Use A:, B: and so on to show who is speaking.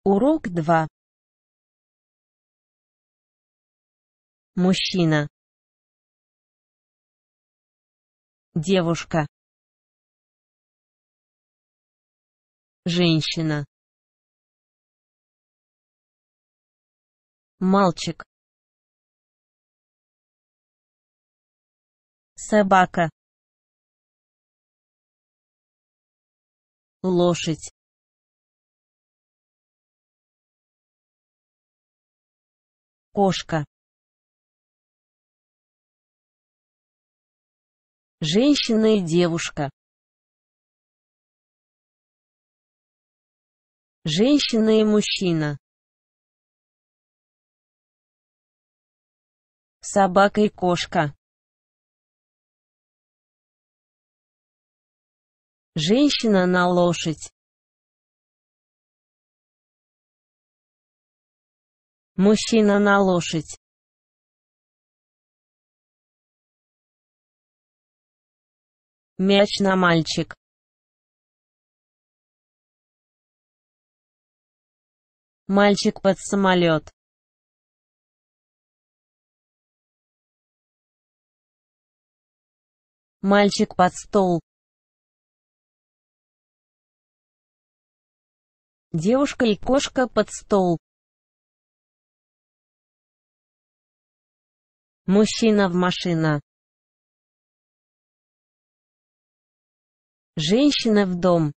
A: Урок 2. Мужчина. Девушка. Женщина. Мальчик. Собака. Лошадь. Кошка. Женщина и девушка. Женщина и мужчина. Собака и кошка. Женщина на лошадь. Мужчина на лошадь. Мяч на мальчик. Мальчик под самолет. Мальчик под стол. Девушка и кошка под стол. Мужчина в машина. Женщина в дом.